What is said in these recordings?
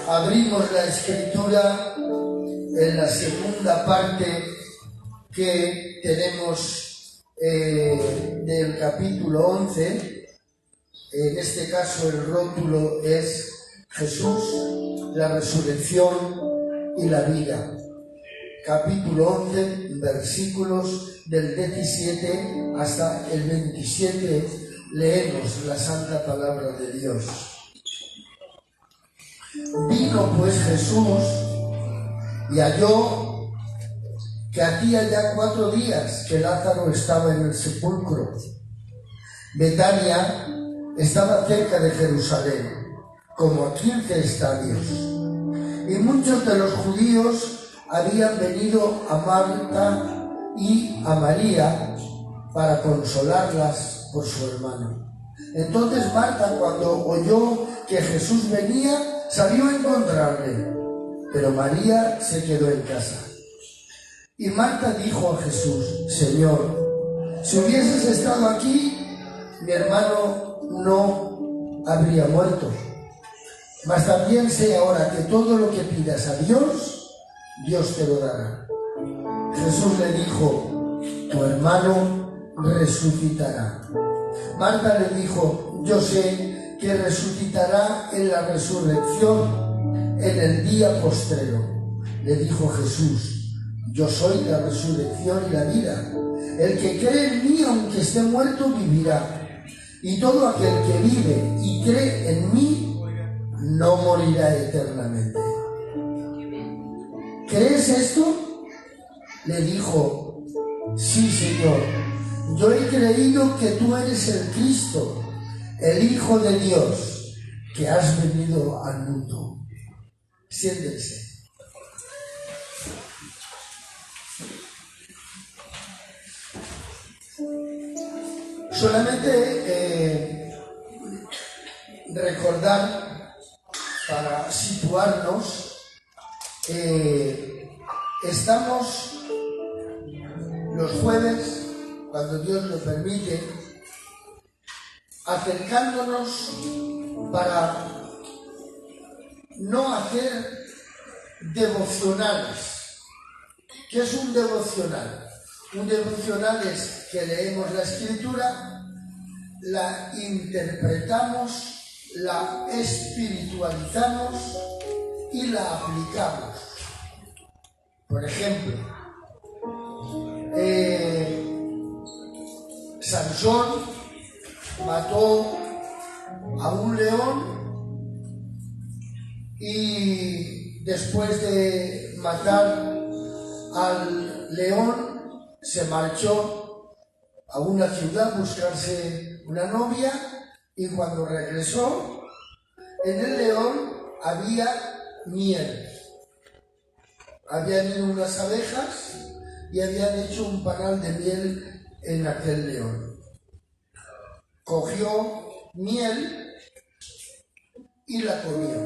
Abrimos la escritura en la segunda parte que tenemos del capítulo 11. En este caso el rótulo es Jesús, la resurrección y la vida. Capítulo 11, versículos del 17 hasta el 27, leemos la santa palabra de Dios. Vino pues Jesús y halló que hacía ya 4 días que Lázaro estaba en el sepulcro. Betania estaba cerca de Jerusalén, como a 15 estadios, y muchos de los judíos habían venido a Marta y a María para consolarlas por su hermano. Entonces Marta, cuando oyó que Jesús venía, salió a encontrarle, pero María se quedó en casa. Y Marta dijo a Jesús: Señor, si hubieses estado aquí, mi hermano no habría muerto. Mas también sé ahora que todo lo que pidas a Dios, Dios te lo dará. Jesús le dijo: tu hermano resucitará. Marta le dijo: yo sé que resucitará en la resurrección en el día postrero. Le dijo Jesús: yo soy la resurrección y la vida. El que cree en mí, aunque esté muerto, vivirá. Y todo aquel que vive y cree en mí, no morirá eternamente. ¿Crees esto? Le dijo: sí, Señor, yo he creído que tú eres el Cristo, el Hijo de Dios, que has venido al mundo. Siéntense. Solamente recordar, para situarnos, estamos los jueves, cuando Dios lo permite, acercándonos para no hacer devocionales. ¿Qué es un devocional? Un devocional es que leemos la escritura, la interpretamos, la espiritualizamos y la aplicamos. Por ejemplo, Sansón mató a un león y después de matar al león se marchó a una ciudad a buscarse una novia, y cuando regresó, en el león había miel. Habían ido unas abejas y habían hecho un panal de miel en aquel león. Cogió miel y la comió.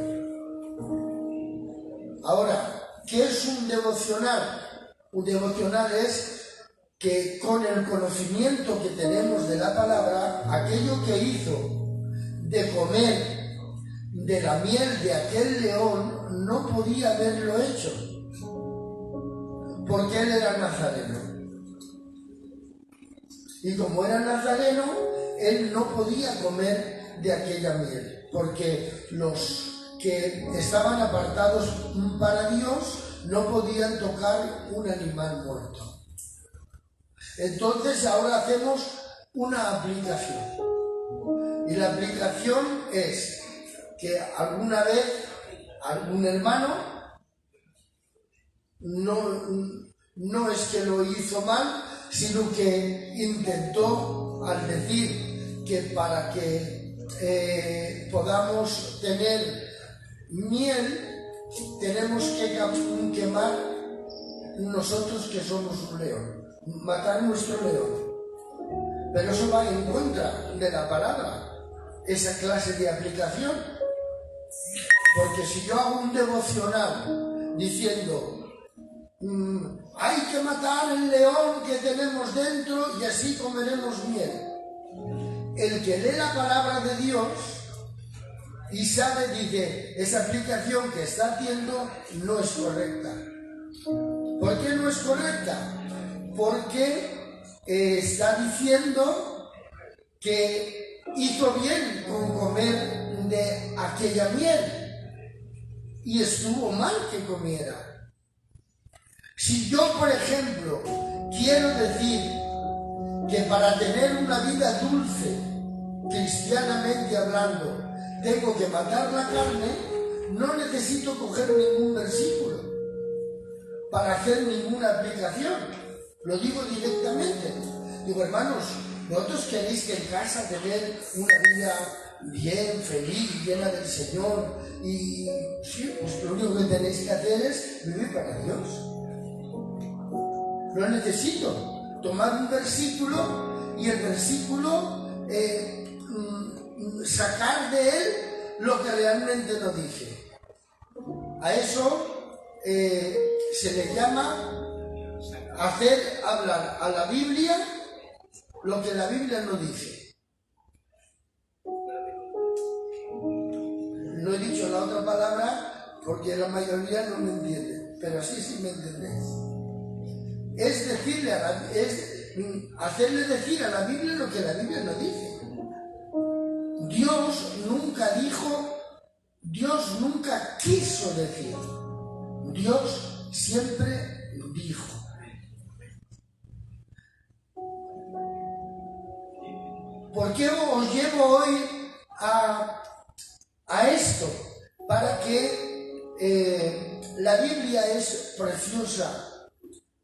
Ahora, ¿qué es un devocional? Un devocional es que con el conocimiento que tenemos de la palabra, aquello que hizo de comer de la miel de aquel león no podía haberlo hecho, porque él era nazareno. Y como era nazareno, él no podía comer de aquella miel, porque los que estaban apartados para Dios no podían tocar un animal muerto. Entonces ahora hacemos una aplicación. Y la aplicación es que alguna vez algún hermano no es que lo hizo mal, sino que intentó, al decir que para que podamos tener miel tenemos que quemar nosotros, que somos un león, matar nuestro león. Pero eso va en contra de la palabra, esa clase de aplicación. Porque si yo hago un devocional diciendo hay que matar el león que tenemos dentro y así comeremos miel, el que lee la palabra de Dios y sabe, dice, esa aplicación que está haciendo no es correcta. ¿Por qué no es correcta? Porque está diciendo que hizo bien con comer de aquella miel y estuvo mal que comiera. Si yo, por ejemplo, quiero decir que para tener una vida dulce, cristianamente hablando, tengo que matar la carne, no necesito coger ningún versículo para hacer ninguna aplicación. Lo digo directamente. Digo, hermanos, vosotros queréis que en casa tener una vida bien, feliz, llena del Señor, y sí, pues lo único que tenéis que hacer es vivir para Dios. No necesito tomar un versículo y el versículo sacar de él lo que realmente no dice. A eso se le llama hacer hablar a la Biblia lo que la Biblia no dice. No he dicho la otra palabra porque la mayoría no me entiende, pero así sí me entendéis. Es decirle hacerle decir a la Biblia lo que la Biblia no dice. Dios nunca dijo, Dios nunca quiso decir, Dios siempre dijo. ¿Por qué os llevo hoy a esto? Para que la Biblia es preciosa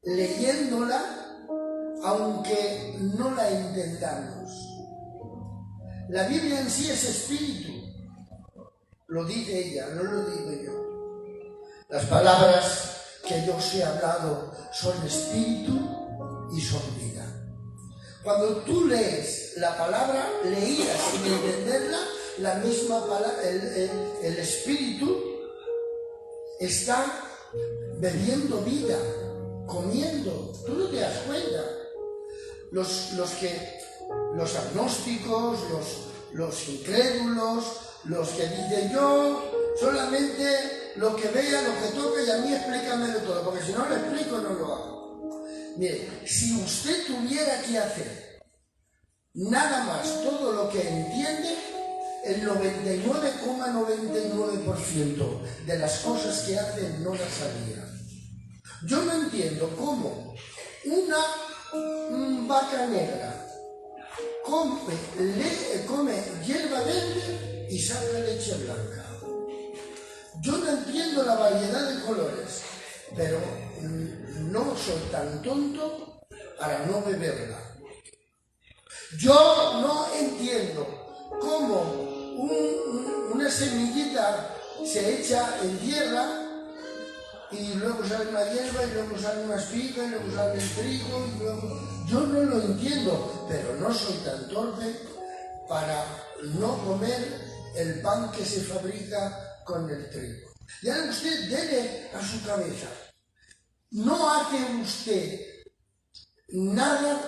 leyéndola, aunque no la entendamos. La Biblia en sí es espíritu, lo dice ella, no lo digo yo. Las palabras que yo os he hablado son espíritu y son vida. Cuando tú lees la palabra leída sin entenderla, la misma palabra, el espíritu está bebiendo vida, comiendo. Tú no te das cuenta. Los agnósticos, los incrédulos, los que dicen yo solamente lo que vea, lo que toca, y a mí explícamelo todo, porque si no lo explico no lo hago. Mire, si usted tuviera que hacer nada más todo lo que entiende, el 99,99% de las cosas que hace no las haría. Yo no entiendo cómo una vaca negra come hierba verde y saca leche blanca. Yo no entiendo la variedad de colores, pero no soy tan tonto para no beberla. Yo no entiendo cómo una semillita se echa en tierra y luego sale una hierba y luego sale una espiga y luego sale el trigo y luego... Yo no lo entiendo, pero no soy tan torpe para no comer el pan que se fabrica con el trigo. Y ahora usted dele a su cabeza. No hace usted nada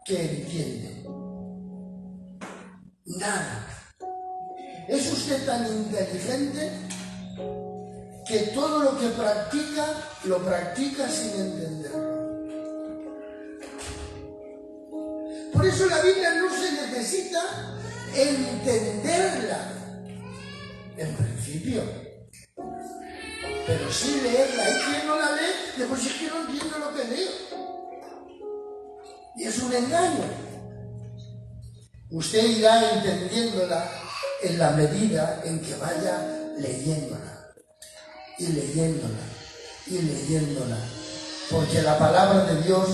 que entiende. Nada. Es usted tan inteligente que todo lo que practica, lo practica sin entenderlo. Por eso la Biblia no se necesita entenderla, en principio, pero sí leerla. Hay quien no la lee, después es que no entiendo lo que leo. Y es un engaño. Usted irá entendiéndola en la medida en que vaya leyéndola, y leyéndola, y leyéndola. Porque la palabra de Dios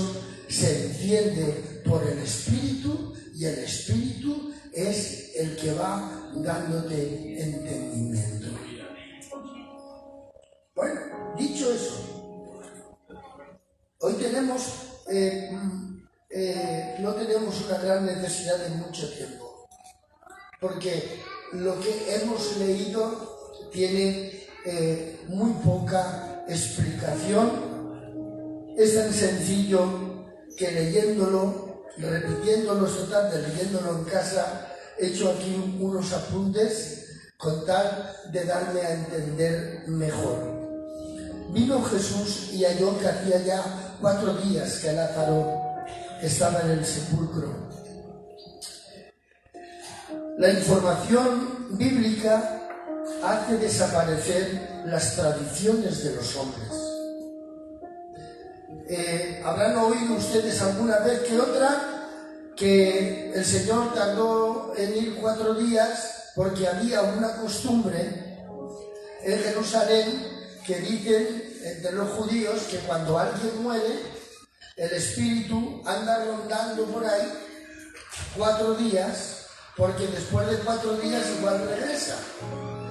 se entiende por el Espíritu, y el Espíritu es el que va dándote entendimiento. Bueno, dicho eso, hoy no tenemos una gran necesidad de mucho tiempo, porque lo que hemos leído tiene muy poca explicación. Es tan sencillo que leyéndolo, repitiéndolo esta tarde, leyéndolo en casa, he hecho aquí unos apuntes con tal de darme a entender mejor. Vino Jesús y halló que hacía ya 4 días que Lázaro estaba en el sepulcro. La información bíblica hace desaparecer las tradiciones de los hombres. Habrán oído ustedes alguna vez que otra que el Señor tardó en ir 4 días porque había una costumbre en Jerusalén que dicen de los judíos que cuando alguien muere, el espíritu anda rondando por ahí 4 días, porque después de 4 días igual regresa.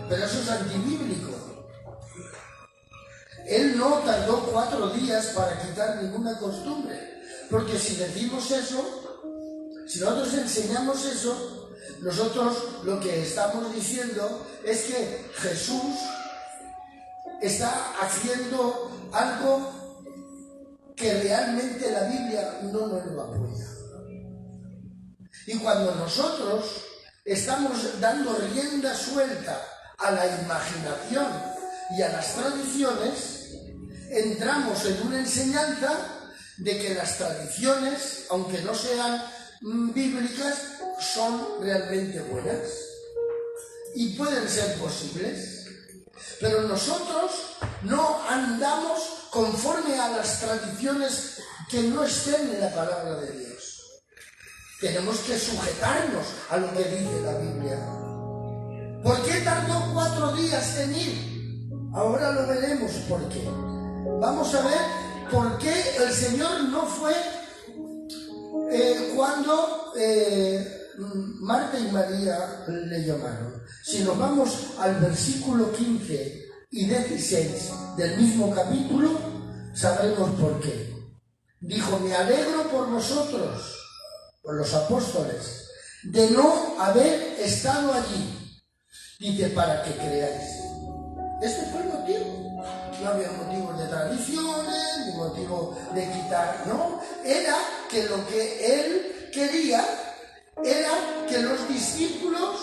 Pero eso es antibíblico. Él no tardó 4 días para quitar ninguna costumbre, porque si decimos eso, si nosotros enseñamos eso, nosotros lo que estamos diciendo es que Jesús está haciendo algo que realmente la Biblia no nos lo apoya. Y cuando nosotros estamos dando rienda suelta a la imaginación y a las tradiciones, entramos en una enseñanza de que las tradiciones, aunque no sean bíblicas, son realmente buenas y pueden ser posibles. Pero nosotros no andamos conforme a las tradiciones que no estén en la palabra de Dios. Tenemos que sujetarnos a lo que dice la Biblia. ¿Por qué tardó 4 días en ir? Ahora lo veremos por qué. Vamos a ver por qué el Señor no fue cuando Marta y María le llamaron. Si nos vamos al versículo 15 y 16 del mismo capítulo, sabremos por qué. Dijo: me alegro por vosotros, por los apóstoles, de no haber estado allí. Dice, para que creáis. Este fue el motivo. No había motivos de tradiciones, ni motivo de quitar, no. Era que lo que él quería era que los discípulos,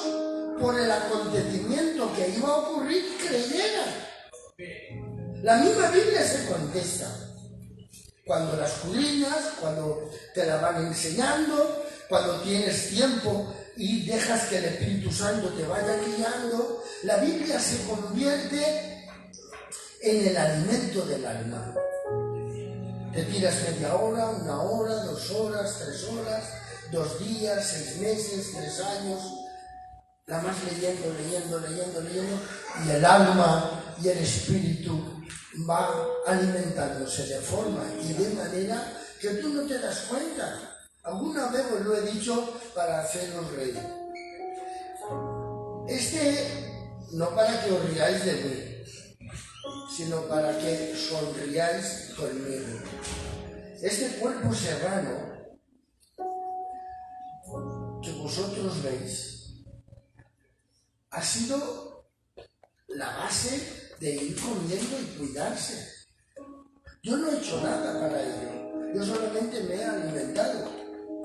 por el acontecimiento que iba a ocurrir, creyeran. La misma Biblia se contesta. Cuando la escudriñas, cuando te la van enseñando, cuando tienes tiempo y dejas que el Espíritu Santo te vaya guiando, la Biblia se convierte en el alimento del alma. Te tiras media hora, 1 hora, 2 horas, 3 horas, 2 días, 6 meses, 3 años, nada más leyendo, y el alma y el espíritu va alimentándose de forma y de manera que tú no te das cuenta. Alguna vez os lo he dicho para haceros reír. No para que os riáis de mí, sino para que sonriáis conmigo. Este cuerpo serrano que vosotros veis ha sido la base de ir comiendo y cuidarse. Yo no he hecho nada para ello, yo solamente me he alimentado.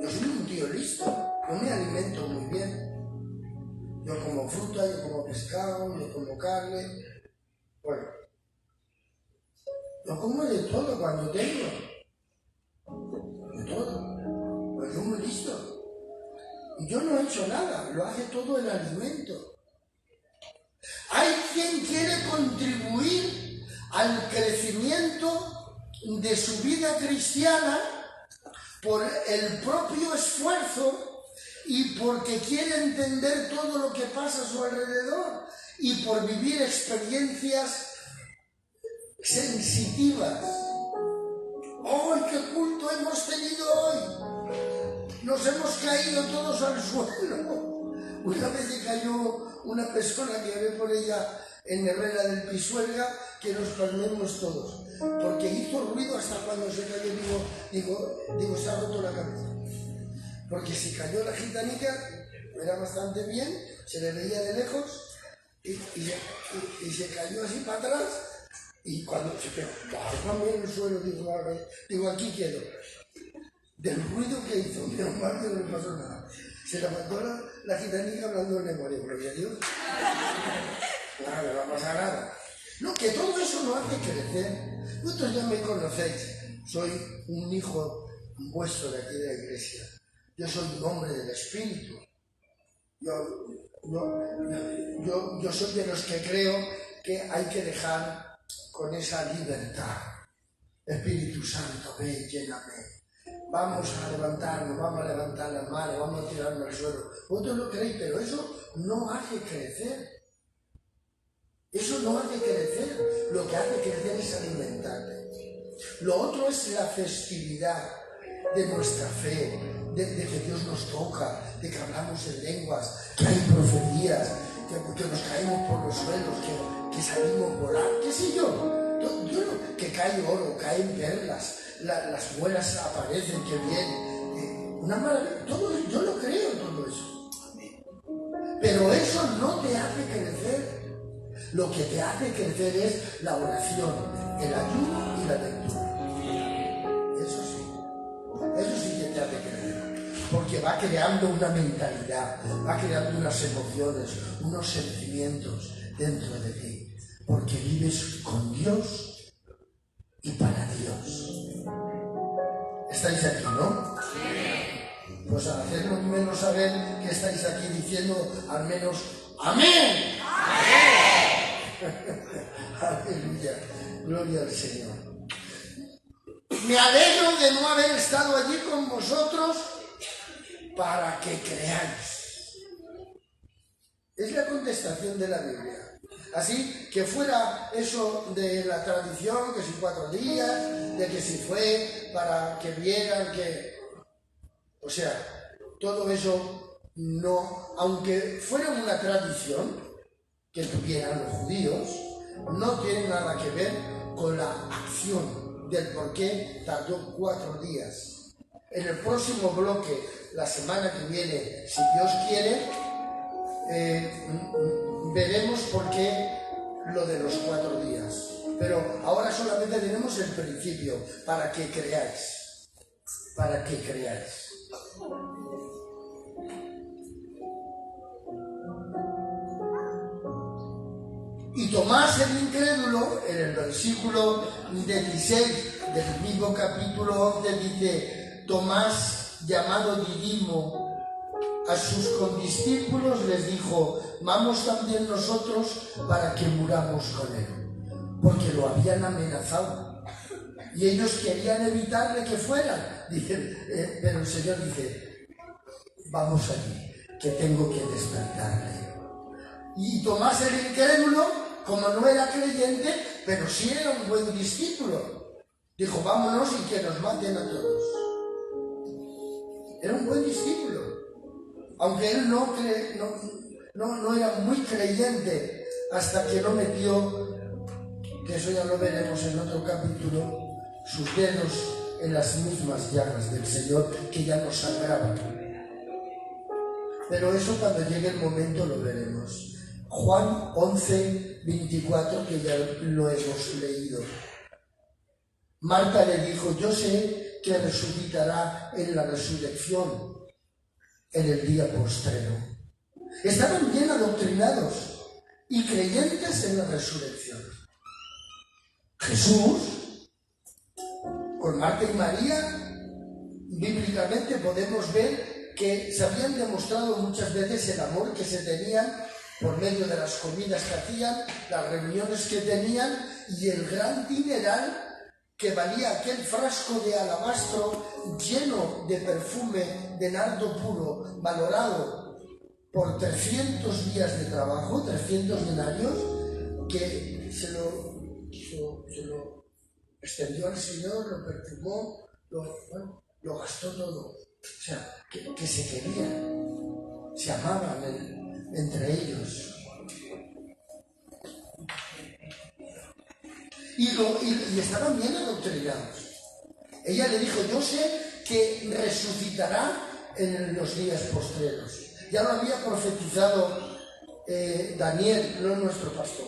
Yo soy un tío listo, yo me alimento muy bien. Yo como fruta, yo como pescado, yo como carne. Bueno, yo como de todo cuando tengo. De todo. Pues soy muy listo. Y yo no he hecho nada, lo hace todo el alimento. Hay quien quiere contribuir al crecimiento de su vida cristiana por el propio esfuerzo y porque quiere entender todo lo que pasa a su alrededor y por vivir experiencias sensitivas. ¡Oh, qué culto hemos tenido hoy! Nos hemos caído todos al suelo. Una vez se cayó una persona que ve por ella en Herrera del Pisuerga, que nos palmemos todos, porque hizo ruido hasta cuando se cayó. Digo, se ha roto la cabeza, porque si cayó la gitanica era bastante bien, se le veía de lejos y se cayó así para atrás, y cuando se quedó en el suelo, digo, aquí quedo. Del ruido que hizo, menos mal que no le pasó nada. Se levantó la gitanica hablando en memoria, gloria a Dios. Nada, no va a pasar nada. No, que todo eso no hace crecer. Vosotros ya me conocéis. Soy un hijo vuestro de aquí de la iglesia. Yo soy un hombre del Espíritu. Yo soy de los que creo que hay que dejar con esa libertad. Espíritu Santo, ven, lléname. Vamos a levantarnos, vamos a levantar las manos, vamos a tirarnos al suelo. Vosotros lo creéis, pero eso no hace crecer. Eso no hace crecer. Lo que hace crecer es alimentarte. Lo otro es la festividad de nuestra fe, de que Dios nos toca, de que hablamos en lenguas, que hay profecías, que nos caemos por los suelos, que salimos volar, qué sé yo. Que cae oro, caen perlas, las muelas aparecen, que bien. Una maravilla. Yo lo creo todo eso. Pero eso no te hace crecer. Lo que te hace crecer es la oración, el ayuno y la lectura. Eso sí que te hace crecer. Porque va creando una mentalidad, va creando unas emociones, unos sentimientos dentro de ti. Porque vives con Dios y para Dios. ¿Estáis aquí, no? Pues a hacerlo menos saber que estáis aquí diciendo al menos ¡amén! Aleluya, gloria al Señor. Me alegro de no haber estado allí con vosotros para que creáis. Es la contestación de la Biblia. Así que fuera eso de la tradición, que si 4 días, de que si fue para que vieran que... O sea, todo eso no, aunque fuera una tradición que tuvieran los judíos, no tiene nada que ver con la acción del por qué tardó 4 días. En el próximo bloque, la semana que viene, si Dios quiere, veremos por qué lo de los 4 días. Pero ahora solamente tenemos el principio, para que creáis. Para que creáis. Y Tomás el incrédulo, en el versículo 16 del mismo capítulo 11, dice: Tomás, llamado Didimo, a sus condiscípulos les dijo: vamos también nosotros para que muramos con él, porque lo habían amenazado y ellos querían evitarle que fueran. Pero el Señor dice: vamos allí, que tengo que despertarle. Y Tomás el incrédulo, como no era creyente, pero sí era un buen discípulo, dijo: vámonos y que nos maten a todos. Era un buen discípulo, aunque él no era muy creyente, hasta que no metió, que eso ya lo veremos en otro capítulo, sus dedos en las mismas llagas del Señor, que ya no sangraban. Pero eso, cuando llegue el momento, lo veremos. Juan 11, 24, que ya lo hemos leído. Marta le dijo: yo sé que resucitará en la resurrección, en el día postrero. Estaban bien adoctrinados y creyentes en la resurrección. Jesús, con Marta y María, bíblicamente podemos ver que se habían demostrado muchas veces el amor que se tenían por medio de las comidas que hacían, las reuniones que tenían y el gran dineral que valía aquel frasco de alabastro lleno de perfume de nardo puro, valorado por 300 días de trabajo, 300 denarios, que se lo extendió al Señor, lo perfumó, lo gastó todo. O sea, que se querían, se amaban entre ellos. Y estaban bien adoctrinados. Ella le dijo: yo sé que resucitará en los días postreros. Ya lo había profetizado Daniel, no nuestro pastor,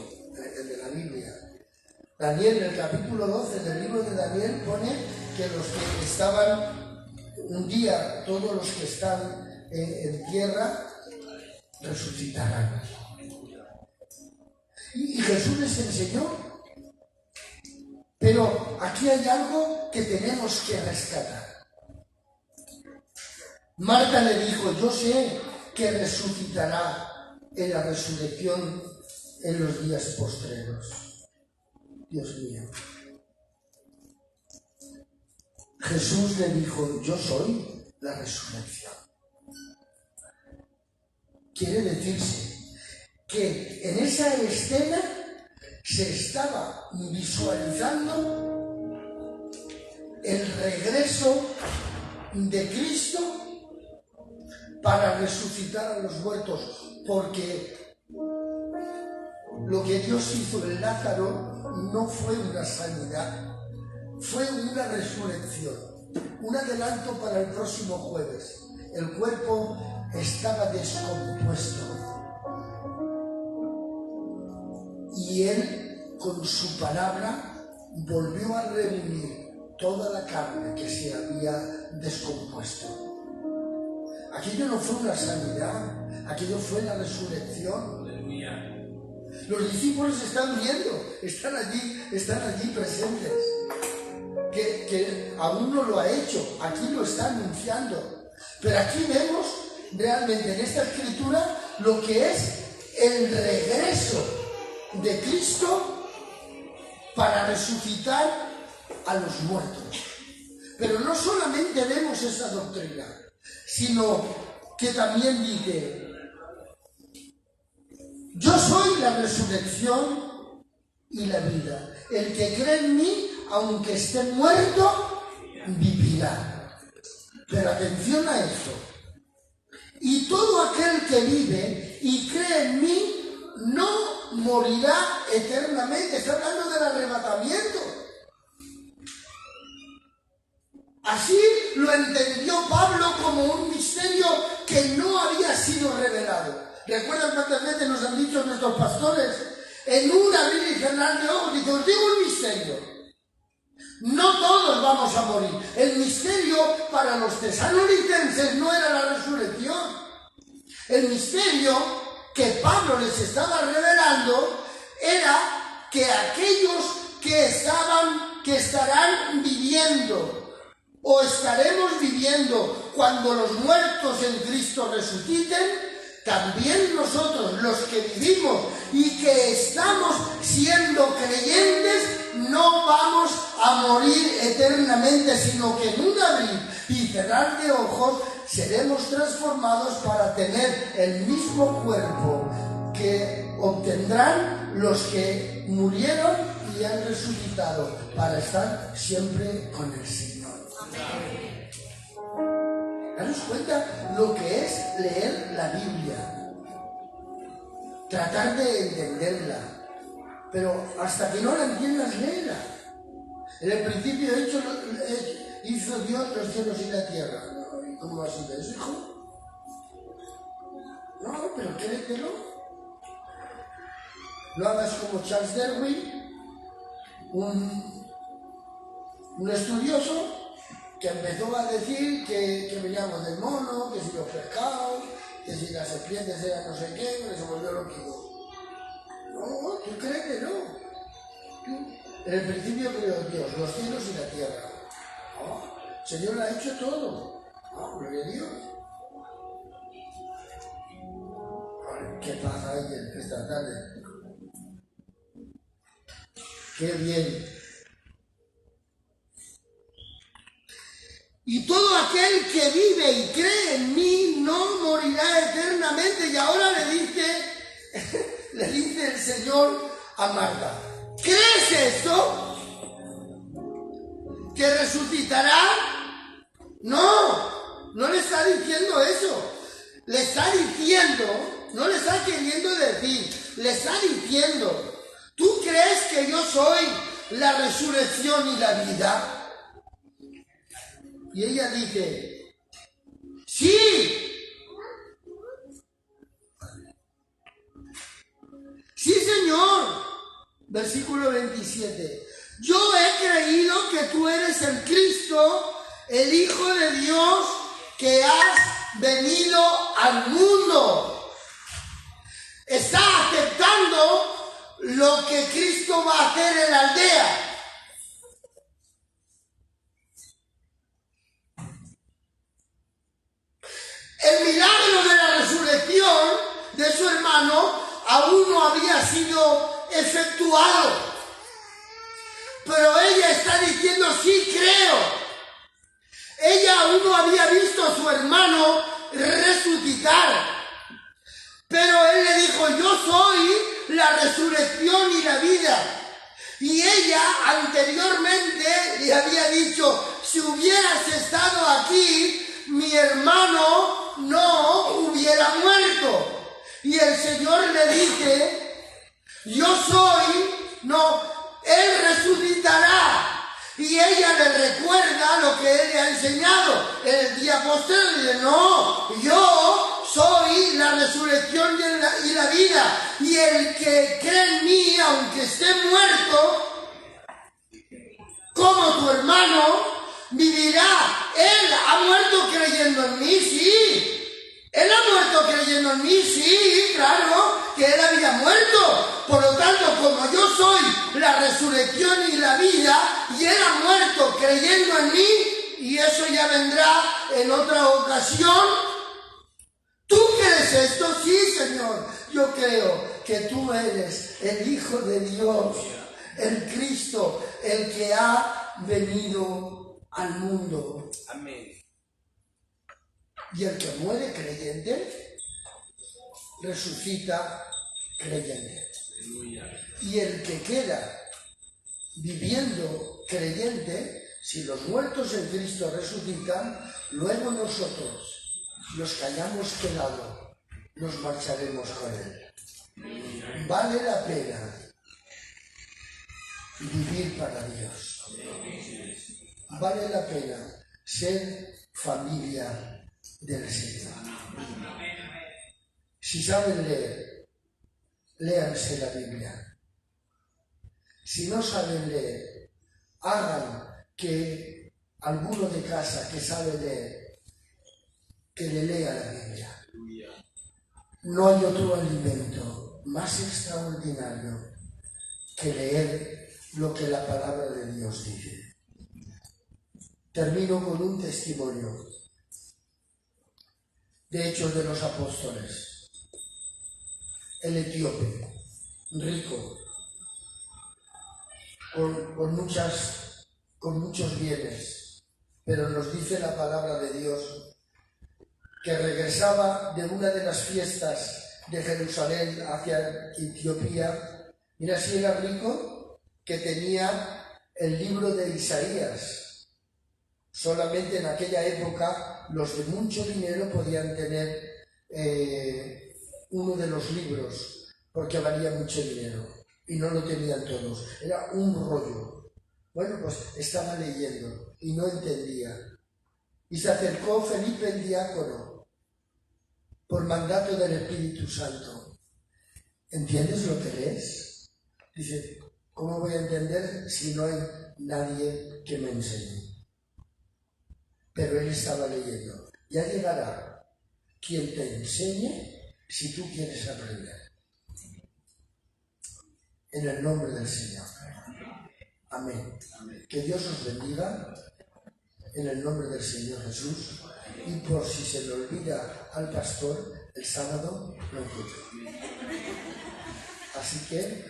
el de la Biblia. Daniel, en el capítulo 12 del libro de Daniel, pone que los que estaban un día, todos los que están en tierra resucitarán. Y Jesús les enseñó. Pero aquí hay algo que tenemos que rescatar. Marta le dijo, yo sé que resucitará en la resurrección en los días postreros. Dios mío. Jesús le dijo, yo soy la resurrección. Quiere decirse que en esa escena se estaba visualizando el regreso de Cristo para resucitar a los muertos, porque lo que Dios hizo en Lázaro no fue una sanidad, fue una resurrección, un adelanto para el próximo jueves. El cuerpo estaba descompuesto y Él, con su palabra, volvió a reunir toda la carne que se había descompuesto. Aquello no fue una sanidad, aquello fue la resurrección. Los discípulos están viendo, están allí presentes. Que aún no lo ha hecho, aquí lo está anunciando. Pero aquí vemos realmente en esta escritura lo que es el regreso de Cristo para resucitar a los muertos. Pero no solamente vemos esa doctrina, sino que también dice, yo soy la resurrección y la vida. El que cree en mí, aunque esté muerto, vivirá. Pero atención a esto. Y todo aquel que vive y cree en mí, no morirá eternamente. Está hablando del arrebatamiento. Así lo entendió Pablo como un misterio que no había sido revelado. ¿Recuerdan cuántas veces nos han dicho nuestros pastores? En un abrir y cerrar de ojos, dice, os digo un misterio. No todos vamos a morir. El misterio para los tesalonicenses no era la resurrección. El misterio que Pablo les estaba revelando era que aquellos que estarán viviendo o estaremos viviendo cuando los muertos en Cristo resuciten, también nosotros, los que vivimos y que estamos siendo creyentes, no vamos a morir eternamente, sino que en un abrir y cerrar de ojos seremos transformados para tener el mismo cuerpo que obtendrán los que murieron y han resucitado, para estar siempre con el Señor. Daros cuenta lo que es leer la Biblia, tratar de entenderla, pero hasta que no la entiendas, léela. En el principio hizo Dios los cielos y la tierra. ¿Cómo va a ser eso, hijo? No, pero créetelo. No hagas como Charles Darwin, un estudioso que empezó a decir que veníamos del mono, que si los pescados, que si las serpientes eran no sé qué, que se volvió loquito. No, tú crees que no. En el principio creó Dios, los cielos y la tierra. El Señor lo ha hecho todo. Gloria a Dios. ¿Qué pasa ahí esta tarde? Qué bien. Y todo aquel que vive y cree en mí no morirá eternamente. Y ahora le dice el Señor a Marta, ¿crees esto? ¿Que resucitará? No le está diciendo eso. Le está diciendo, no le está queriendo decir, le está diciendo, ¿tú crees que yo soy la resurrección y la vida? Y ella dice, ¡sí! ¡Sí, Señor! Versículo 27. Yo he creído que tú eres el Cristo, el Hijo de Dios, que has venido al mundo. Está aceptando lo que Cristo va a hacer en la aldea. El milagro de la resurrección de su hermano aún no había sido efectuado. Pero ella está diciendo, sí creo. Ella aún no había visto a su hermano resucitar. Pero él le dijo, yo soy la resurrección y la vida. Y ella anteriormente le había dicho, si hubieras estado aquí, mi hermano no hubiera muerto. Y el Señor le dice, yo soy, él resucitará. Y ella le recuerda lo que él le ha enseñado el día posterior. Dice, no, yo soy la resurrección y la vida. Y el que cree en mí, aunque esté muerto, como tu hermano, vivirá. Él ha muerto creyendo en mí, sí. Él ha muerto creyendo en mí, sí, claro, que él había muerto. Por lo tanto, como yo soy la resurrección y la vida, y él ha muerto creyendo en mí, y eso ya vendrá en otra ocasión. ¿Tú crees esto? Sí, Señor. Yo creo que tú eres el Hijo de Dios, el Cristo, el que ha venido al mundo. Amén. Y el que muere creyente, resucita creyente. Y el que queda viviendo creyente, si los muertos en Cristo resucitan, luego nosotros, los que hayamos quedado, nos marcharemos con Él. Vale la pena vivir para Dios. Vale la pena ser familia del Señor. Si saben leer, léanse la Biblia. Si no saben leer, hagan que alguno de casa que sabe leer, que le lea la Biblia. No hay otro alimento más extraordinario que leer lo que la palabra de Dios dice. Termino con un testimonio de Hechos de los Apóstoles. El etíope, rico, con muchos bienes, pero nos dice la palabra de Dios que regresaba de una de las fiestas de Jerusalén hacia Etiopía. Mira si era rico, que tenía el libro de Isaías. Solamente en aquella época los de mucho dinero podían tener uno de los libros, porque valía mucho dinero, y no lo tenían todos. Era un rollo. Bueno, pues estaba leyendo y no entendía. Y se acercó Felipe el diácono, por mandato del Espíritu Santo. ¿Entiendes lo que lees? Dice, ¿cómo voy a entender si no hay nadie que me enseñe? Pero él estaba leyendo. Ya llegará quien te enseñe si tú quieres aprender. En el nombre del Señor. Amén. Que Dios os bendiga en el nombre del Señor Jesús. Y por si se le olvida al pastor, el sábado lo encuentro. Así que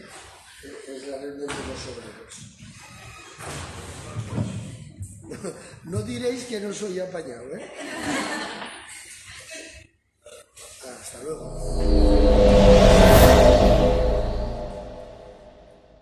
es la reunión de los obreros. No diréis que no soy apañado, ¿eh?